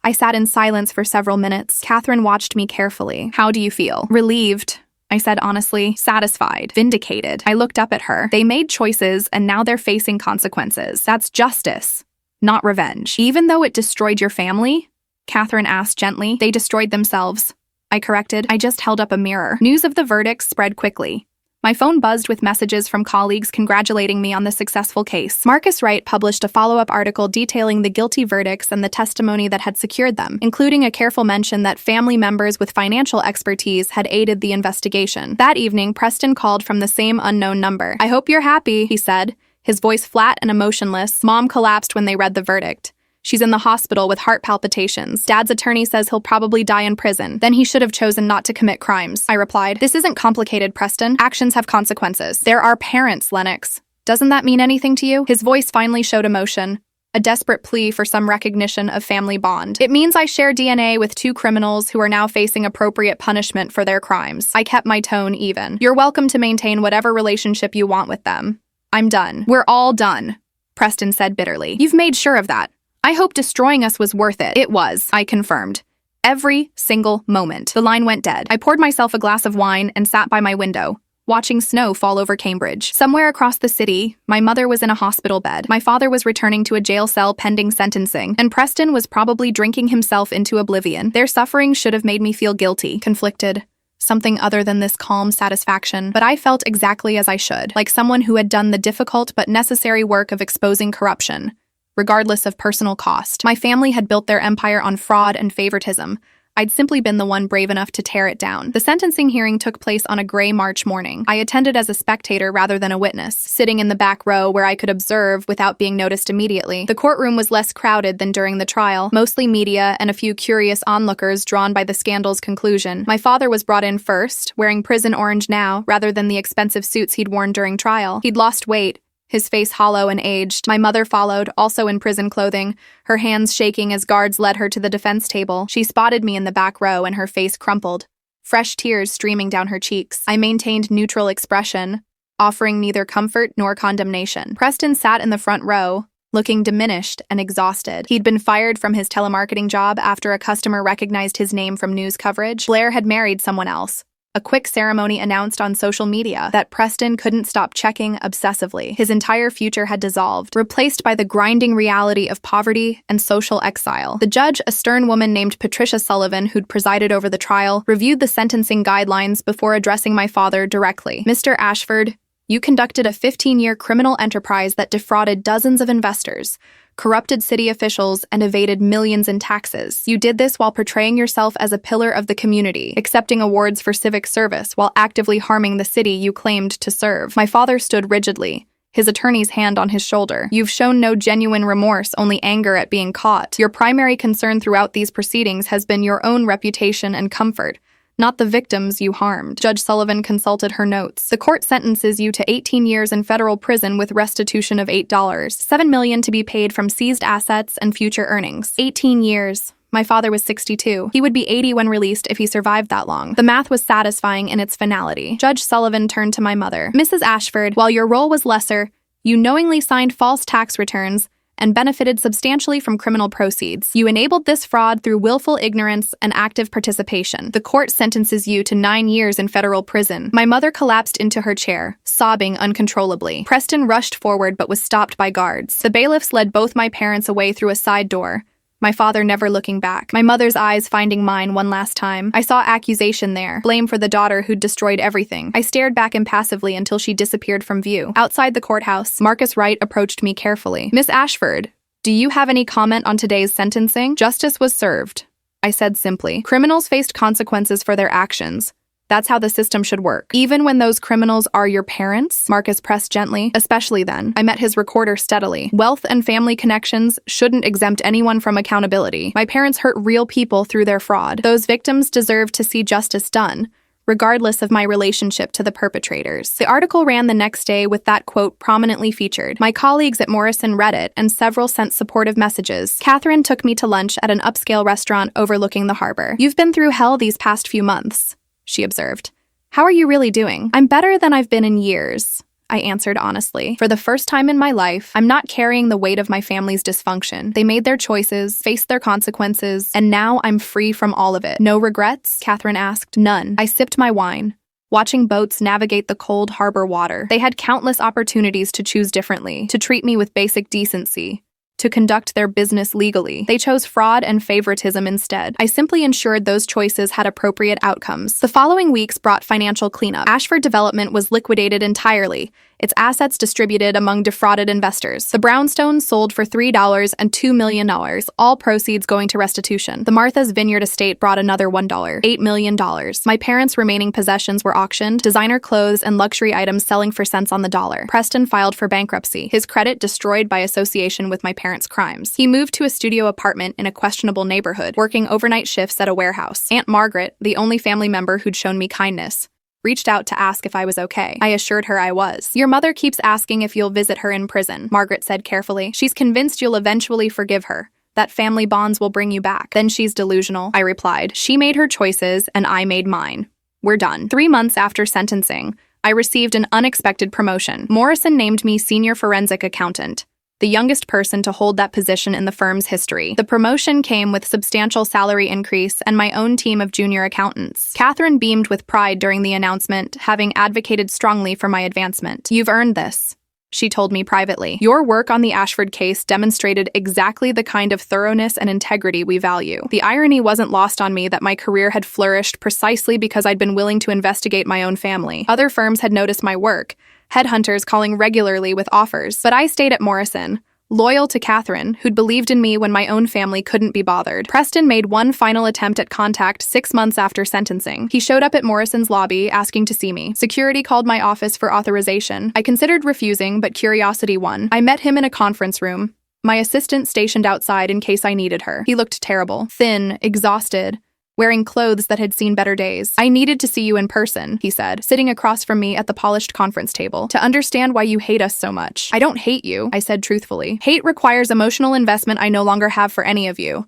I sat in silence for several minutes. Catherine watched me carefully. How do you feel? Relieved, I said honestly. Satisfied. Vindicated. I looked up at her. They made choices, and now they're facing consequences. That's justice, not revenge. Even though it destroyed your family? Catherine asked gently. They destroyed themselves, I corrected. I just held up a mirror. News of the verdicts spread quickly. My phone buzzed with messages from colleagues congratulating me on the successful case. Marcus Wright published a follow-up article detailing the guilty verdicts and the testimony that had secured them, including a careful mention that family members with financial expertise had aided the investigation. That evening, Preston called from the same unknown number. I hope you're happy, he said, his voice flat and emotionless. Mom collapsed when they read the verdict. She's in the hospital with heart palpitations. Dad's attorney says he'll probably die in prison. Then he should have chosen not to commit crimes, I replied. This isn't complicated, Preston. Actions have consequences. There are parents, Lennox. Doesn't that mean anything to you? His voice finally showed emotion, a desperate plea for some recognition of family bond. It means I share DNA with two criminals who are now facing appropriate punishment for their crimes. I kept my tone even. You're welcome to maintain whatever relationship you want with them. I'm done. We're all done, Preston said bitterly. You've made sure of that. I hope destroying us was worth it. It was, I confirmed. Every single moment. The line went dead. I poured myself a glass of wine and sat by my window, watching snow fall over Cambridge. Somewhere across the city, my mother was in a hospital bed. My father was returning to a jail cell pending sentencing, and Preston was probably drinking himself into oblivion. Their suffering should have made me feel guilty, conflicted. Something other than this calm satisfaction, but I felt exactly as I should, like someone who had done the difficult but necessary work of exposing corruption, regardless of personal cost. My family had built their empire on fraud and favoritism. I'd simply been the one brave enough to tear it down. The sentencing hearing took place on a gray March morning. I attended as a spectator rather than a witness, sitting in the back row where I could observe without being noticed immediately. The courtroom was less crowded than during the trial, mostly media and a few curious onlookers drawn by the scandal's conclusion. My father was brought in first, wearing prison orange now, rather than the expensive suits he'd worn during trial. He'd lost weight, his face hollow and aged. My mother followed, also in prison clothing, her hands shaking as guards led her to the defense table. She spotted me in the back row and her face crumpled, fresh tears streaming down her cheeks. I maintained neutral expression, offering neither comfort nor condemnation. Preston sat in the front row, looking diminished and exhausted. He'd been fired from his telemarketing job after a customer recognized his name from news coverage. Blair had married someone else. A quick ceremony announced on social media that Preston couldn't stop checking obsessively. His entire future had dissolved, replaced by the grinding reality of poverty and social exile. The judge, a stern woman named Patricia Sullivan, who'd presided over the trial, reviewed the sentencing guidelines before addressing my father directly. Mr. Ashford, you conducted a 15-year criminal enterprise that defrauded dozens of investors, corrupted city officials, and evaded millions in taxes. You did this while portraying yourself as a pillar of the community, accepting awards for civic service while actively harming the city you claimed to serve. My father stood rigidly, his attorney's hand on his shoulder. You've shown no genuine remorse, only anger at being caught. Your primary concern throughout these proceedings has been your own reputation and comfort, not the victims you harmed. Judge Sullivan consulted her notes. The court sentences you to 18 years in federal prison with restitution of $8, $7 million to be paid from seized assets and future earnings. 18 years. My father was 62. He would be 80 when released if he survived that long. The math was satisfying in its finality. Judge Sullivan turned to my mother. Mrs. Ashford, while your role was lesser, you knowingly signed false tax returns and benefited substantially from criminal proceeds. You enabled this fraud through willful ignorance and active participation. The court sentences you to 9 years in federal prison. My mother collapsed into her chair, sobbing uncontrollably. Preston rushed forward but was stopped by guards. The bailiffs led both my parents away through a side door, my father never looking back, my mother's eyes finding mine one last time. I saw accusation there, blame for the daughter who'd destroyed everything. I stared back impassively until she disappeared from view. Outside the courthouse, Marcus Wright approached me carefully. Miss Ashford, do you have any comment on today's sentencing? Justice was served, I said simply. Criminals faced consequences for their actions. That's how the system should work. Even when those criminals are your parents, Marcus pressed gently, especially then. I met his recorder steadily. Wealth and family connections shouldn't exempt anyone from accountability. My parents hurt real people through their fraud. Those victims deserve to see justice done, regardless of my relationship to the perpetrators. The article ran the next day with that quote prominently featured. My colleagues at Morrison read it, and several sent supportive messages. Catherine took me to lunch at an upscale restaurant overlooking the harbor. "You've been through hell these past few months," she observed. "How are you really doing?" "I'm better than I've been in years," I answered honestly. "For the first time in my life, I'm not carrying the weight of my family's dysfunction. They made their choices, faced their consequences, and now I'm free from all of it." "No regrets?" Catherine asked. "None." I sipped my wine, watching boats navigate the cold harbor water. They had countless opportunities to choose differently, to treat me with basic decency, to conduct their business legally. They chose fraud and favoritism instead. I simply ensured those choices had appropriate outcomes. The following weeks brought financial cleanup. Ashford Development was liquidated entirely, its assets distributed among defrauded investors. The brownstones sold for $3 and $2 million, all proceeds going to restitution. The Martha's Vineyard estate brought another $1, $8 million. My parents' remaining possessions were auctioned, designer clothes and luxury items selling for cents on the dollar. Preston filed for bankruptcy, his credit destroyed by association with my parents' crimes. He moved to a studio apartment in a questionable neighborhood, working overnight shifts at a warehouse. Aunt Margaret, the only family member who'd shown me kindness, reached out to ask if I was okay. I assured her I was. "Your mother keeps asking if you'll visit her in prison," Margaret said carefully. "She's convinced you'll eventually forgive her, that family bonds will bring you back." "Then she's delusional," I replied. "She made her choices, and I made mine. We're done." 3 months after sentencing, I received an unexpected promotion. Morrison named me senior forensic accountant, the youngest person to hold that position in the firm's history. The promotion came with substantial salary increase and my own team of junior accountants. Catherine beamed with pride during the announcement, having advocated strongly for my advancement. "You've earned this," she told me privately. "Your work on the Ashford case demonstrated exactly the kind of thoroughness and integrity we value." The irony wasn't lost on me that my career had flourished precisely because I'd been willing to investigate my own family. Other firms had noticed my work, headhunters calling regularly with offers. But I stayed at Morrison, loyal to Catherine, who'd believed in me when my own family couldn't be bothered. Preston made one final attempt at contact 6 months after sentencing. He showed up at Morrison's lobby, asking to see me. Security called my office for authorization. I considered refusing, but curiosity won. I met him in a conference room, my assistant stationed outside in case I needed her. He looked terrible, thin, exhausted, wearing clothes that had seen better days. "I needed to see you in person," he said, sitting across from me at the polished conference table, "to understand why you hate us so much." "I don't hate you," I said truthfully. "Hate requires emotional investment I no longer have for any of you.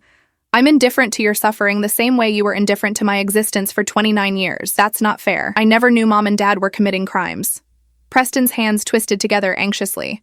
I'm indifferent to your suffering the same way you were indifferent to my existence for 29 years. That's not fair. I never knew Mom and Dad were committing crimes." Preston's hands twisted together anxiously.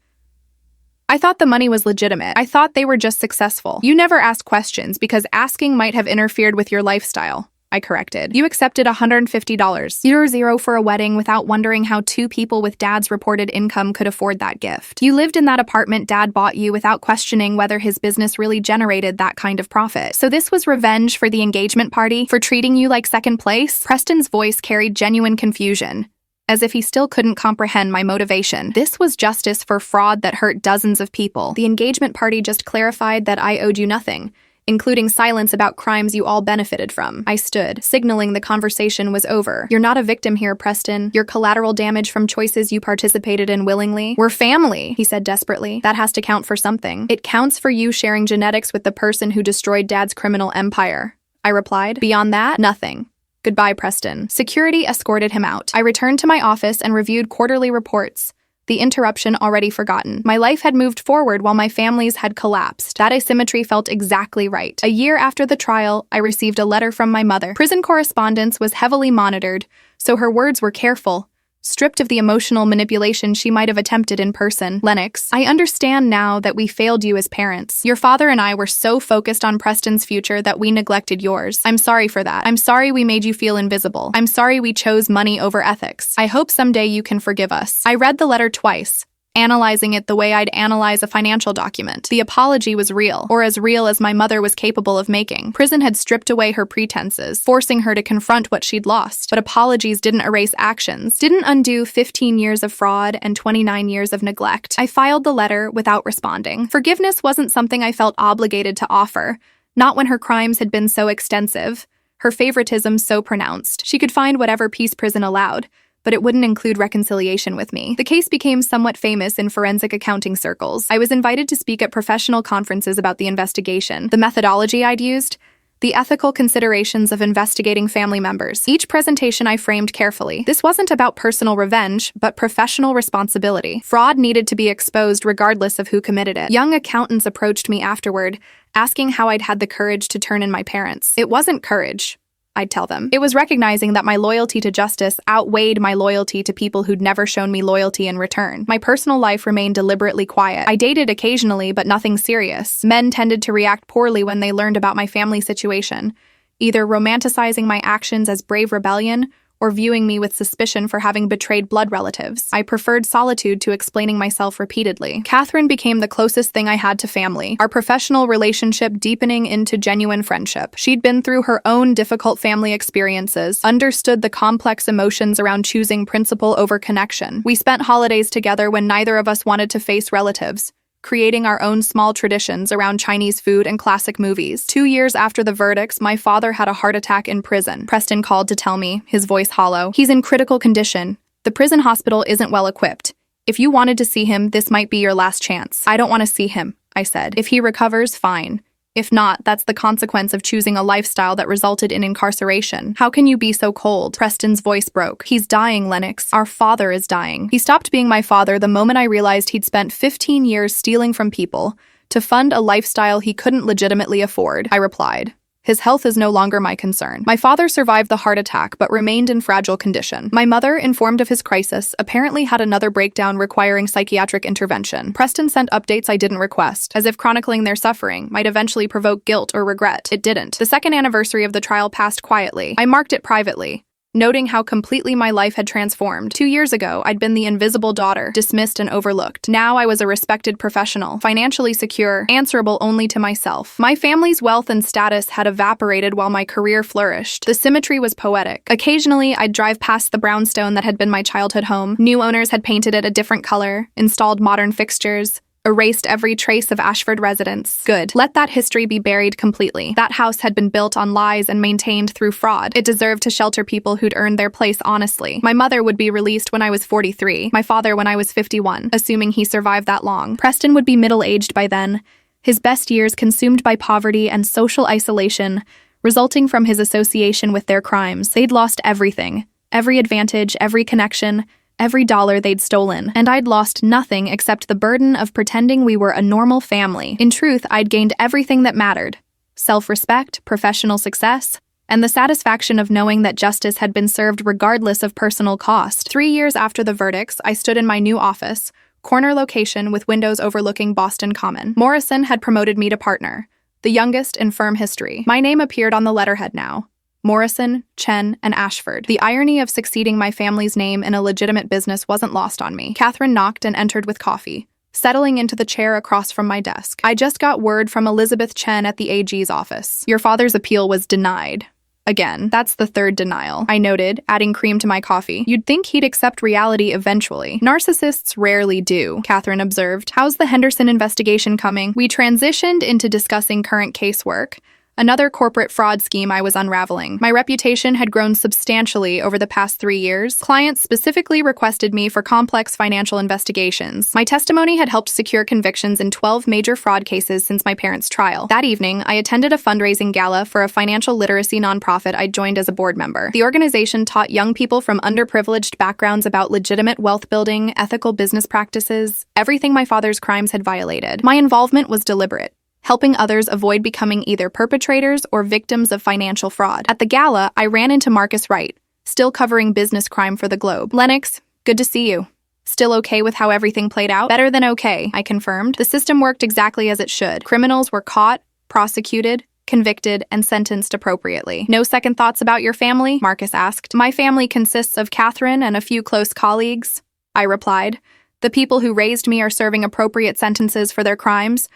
"I thought the money was legitimate. I thought they were just successful. You never asked questions because asking might have interfered with your lifestyle," I corrected. "You accepted $150, zero for a wedding without wondering how 2 people with Dad's reported income could afford that gift. You lived in that apartment Dad bought you without questioning whether his business really generated that kind of profit. So this was revenge for the engagement party, for treating you like second place?" Preston's voice carried genuine confusion, as if he still couldn't comprehend my motivation. "This was justice for fraud that hurt dozens of people. The engagement party just clarified that I owed you nothing, including silence about crimes you all benefited from." I stood, signaling the conversation was over. "You're not a victim here, Preston. You're collateral damage from choices you participated in willingly." "We're family," he said desperately. "That has to count for something." "It counts for you sharing genetics with the person who destroyed Dad's criminal empire," I replied. "Beyond that, nothing. Goodbye, Preston." Security escorted him out. I returned to my office and reviewed quarterly reports, the interruption already forgotten. My life had moved forward while my family's had collapsed. That asymmetry felt exactly right. A year after the trial, I received a letter from my mother. Prison correspondence was heavily monitored, so her words were careful, stripped of the emotional manipulation she might have attempted in person. "Lennox, I understand now that we failed you as parents. Your father and I were so focused on Preston's future that we neglected yours. I'm sorry for that. I'm sorry we made you feel invisible. I'm sorry we chose money over ethics. I hope someday you can forgive us." I read the letter twice, analyzing it the way I'd analyze a financial document. The apology was real, or as real as my mother was capable of making. Prison had stripped away her pretenses, forcing her to confront what she'd lost. But apologies didn't erase actions, didn't undo 15 years of fraud and 29 years of neglect. I filed the letter without responding. Forgiveness wasn't something I felt obligated to offer, not when her crimes had been so extensive, her favoritism so pronounced. She could find whatever peace prison allowed, but it wouldn't include reconciliation with me. The case became somewhat famous in forensic accounting circles. I was invited to speak at professional conferences about the investigation, the methodology I'd used, The ethical considerations of investigating family members. Each presentation I framed carefully. This wasn't about personal revenge, but professional responsibility. Fraud needed to be exposed regardless of who committed it. Young accountants approached me afterward, asking how I'd had the courage to turn in my parents. It wasn't courage, I'd tell them. It was recognizing that my loyalty to justice outweighed my loyalty to people who'd never shown me loyalty in return. My personal life remained deliberately quiet. I dated occasionally, but nothing serious. Men tended to react poorly when they learned about my family situation, either romanticizing my actions as brave rebellion or viewing me with suspicion for having betrayed blood relatives. I preferred solitude to explaining myself repeatedly. Catherine became the closest thing I had to family, our professional relationship deepening into genuine friendship. She'd been through her own difficult family experiences, understood the complex emotions around choosing principle over connection. We spent holidays together when neither of us wanted to face relatives, creating our own small traditions around Chinese food and classic movies. 2 years after the verdicts, my father had a heart attack in prison. Preston called to tell me, his voice hollow. He's in critical condition. The prison hospital isn't well equipped. If you wanted to see him, this might be your last chance. I don't want to see him, I said. If he recovers, fine. If not, that's the consequence of choosing a lifestyle that resulted in incarceration. How can you be so cold? Preston's voice broke. He's dying, Lennox. Our father is dying. He stopped being my father the moment I realized he'd spent 15 years stealing from people to fund a lifestyle he couldn't legitimately afford, I replied. His health is no longer my concern. My father survived the heart attack but remained in fragile condition. My mother, informed of his crisis, apparently had another breakdown requiring psychiatric intervention. Preston sent updates I didn't request, as if chronicling their suffering might eventually provoke guilt or regret. It didn't. The second anniversary of the trial passed quietly. I marked it privately, noting how completely my life had transformed. 2 years ago, I'd been the invisible daughter, dismissed and overlooked. Now I was a respected professional, financially secure, answerable only to myself. My family's wealth and status had evaporated while my career flourished. The symmetry was poetic. Occasionally, I'd drive past the brownstone that had been my childhood home. New owners had painted it a different color, installed modern fixtures, erased every trace of Ashford residence. Good. Let that history be buried completely. That house had been built on lies and maintained through fraud. It deserved to shelter people who'd earned their place honestly. My mother would be released when I was 43, my father when I was 51, assuming he survived that long. Preston would be middle-aged by then, his best years consumed by poverty and social isolation, resulting from his association with their crimes. They'd lost everything. Every advantage, every connection, every dollar they'd stolen, and I'd lost nothing except the burden of pretending we were a normal family. In truth, I'd gained everything that mattered: self-respect, professional success, and the satisfaction of knowing that justice had been served regardless of personal cost. 3 years after the verdicts, I stood in my new office, corner location with windows overlooking Boston Common. Morrison had promoted me to partner, the youngest in firm history. My name appeared on the letterhead now: Morrison, Chen, and Ashford. The irony of succeeding my family's name in a legitimate business wasn't lost on me. Catherine knocked and entered with coffee, settling into the chair across from my desk. I just got word from Elizabeth Chen at the AG's office. Your father's appeal was denied. Again, that's the third denial, I noted, adding cream to my coffee. You'd think he'd accept reality eventually. Narcissists rarely do, Catherine observed. How's the Henderson investigation coming? We transitioned into discussing current casework, another corporate fraud scheme I was unraveling. My reputation had grown substantially over the past 3 years. Clients specifically requested me for complex financial investigations. My testimony had helped secure convictions in 12 major fraud cases since my parents' trial. That evening, I attended a fundraising gala for a financial literacy nonprofit I'd joined as a board member. The organization taught young people from underprivileged backgrounds about legitimate wealth building, ethical business practices, everything my father's crimes had violated. My involvement was deliberate, helping others avoid becoming either perpetrators or victims of financial fraud. At the gala, I ran into Marcus Wright, still covering business crime for the Globe. Lennox, good to see you. Still okay with how everything played out? Better than okay, I confirmed. The system worked exactly as it should. Criminals were caught, prosecuted, convicted, and sentenced appropriately. No second thoughts about your family? Marcus asked. My family consists of Catherine and a few close colleagues, I replied. The people who raised me are serving appropriate sentences for their crimes.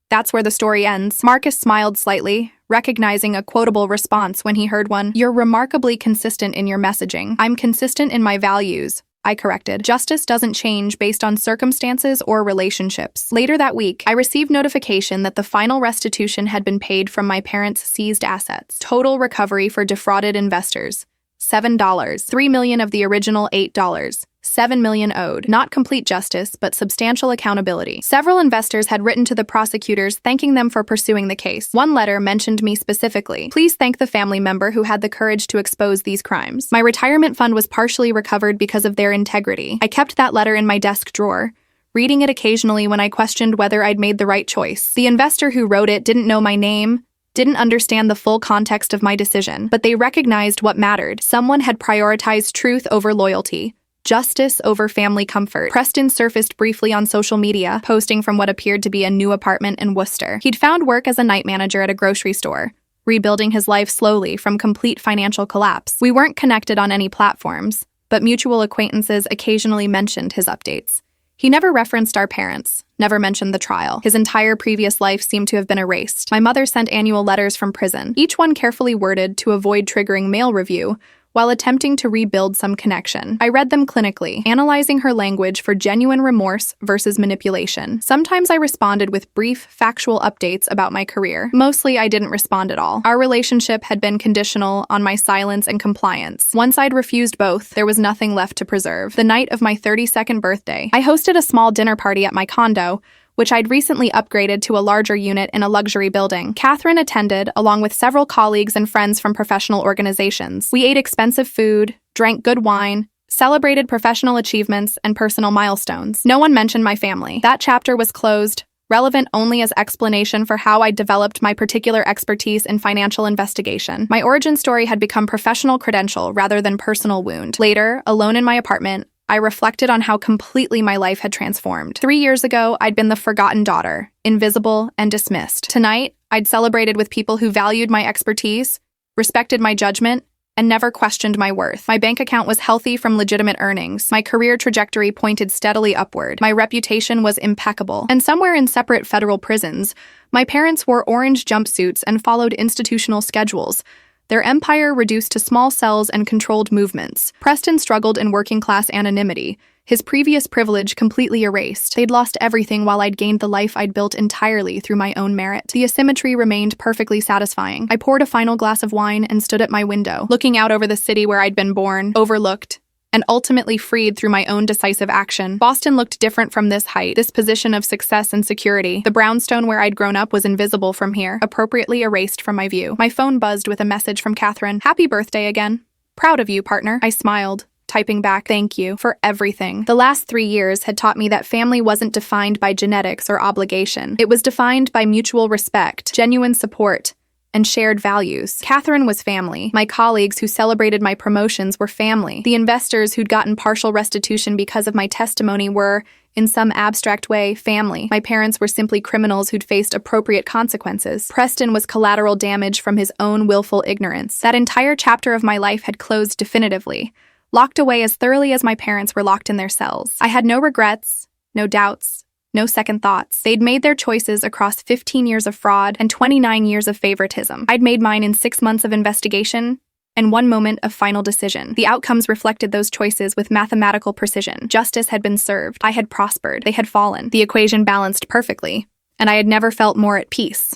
That's where the story ends. Marcus smiled slightly, recognizing a quotable response when he heard one. You're remarkably consistent in your messaging. I'm consistent in my values, I corrected. Justice doesn't change based on circumstances or relationships. Later that week, I received notification that the final restitution had been paid from my parents' seized assets. Total recovery for defrauded investors. $7. $3 million of the original $8. $7 million owed. Not complete justice, but substantial accountability. Several investors had written to the prosecutors thanking them for pursuing the case. One letter mentioned me specifically. Please thank the family member who had the courage to expose these crimes. My retirement fund was partially recovered because of their integrity. I kept that letter in my desk drawer, reading it occasionally when I questioned whether I'd made the right choice. The investor who wrote it didn't know my name, didn't understand the full context of my decision, but they recognized what mattered. Someone had prioritized truth over loyalty, justice over family comfort. Preston surfaced briefly on social media, posting from what appeared to be a new apartment in Worcester. He'd found work as a night manager at a grocery store, rebuilding his life slowly from complete financial collapse. We weren't connected on any platforms, but mutual acquaintances occasionally mentioned his updates. He never referenced our parents, never mentioned the trial. His entire previous life seemed to have been erased. My mother sent annual letters from prison, each one carefully worded to avoid triggering mail review, while attempting to rebuild some connection. I read them clinically, analyzing her language for genuine remorse versus manipulation. Sometimes I responded with brief, factual updates about my career. Mostly, I didn't respond at all. Our relationship had been conditional on my silence and compliance. Once I'd refused both, there was nothing left to preserve. The night of my 32nd birthday, I hosted a small dinner party at my condo, which I'd recently upgraded to a larger unit in a luxury building. Catherine attended, along with several colleagues and friends from professional organizations. We ate expensive food, drank good wine, celebrated professional achievements and personal milestones. No one mentioned my family. That chapter was closed, relevant only as explanation for how I developed my particular expertise in financial investigation. My origin story had become professional credential rather than personal wound. Later, alone in my apartment, I reflected on how completely my life had transformed. 3 years ago, I'd been the forgotten daughter, invisible and dismissed. Tonight, I'd celebrated with people who valued my expertise, respected my judgment, and never questioned my worth. My bank account was healthy from legitimate earnings. My career trajectory pointed steadily upward. My reputation was impeccable. And somewhere in separate federal prisons, my parents wore orange jumpsuits and followed institutional schedules, their empire reduced to small cells and controlled movements. Preston struggled in working-class anonymity, his previous privilege completely erased. They'd lost everything while I'd gained the life I'd built entirely through my own merit. The asymmetry remained perfectly satisfying. I poured a final glass of wine and stood at my window, looking out over the city where I'd been born, overlooked, and ultimately freed through my own decisive action. Boston looked different from this height, this position of success and security. The brownstone where I'd grown up was invisible from here, appropriately erased from my view. My phone buzzed with a message from Catherine. "Happy birthday again. Proud of you, partner." I smiled, typing back, "Thank you for everything." The last 3 years had taught me that family wasn't defined by genetics or obligation. It was defined by mutual respect, genuine support, and shared values. Catherine was family. My colleagues who celebrated my promotions were family. The investors who'd gotten partial restitution because of my testimony were, in some abstract way, family. My parents were simply criminals who'd faced appropriate consequences. Preston was collateral damage from his own willful ignorance. That entire chapter of my life had closed definitively, locked away as thoroughly as my parents were locked in their cells. I had no regrets, no doubts, no second thoughts. They'd made their choices across 15 years of fraud and 29 years of favoritism. I'd made mine in 6 months of investigation and 1 moment of final decision. The outcomes reflected those choices with mathematical precision. Justice had been served. I had prospered. They had fallen. The equation balanced perfectly, and I had never felt more at peace.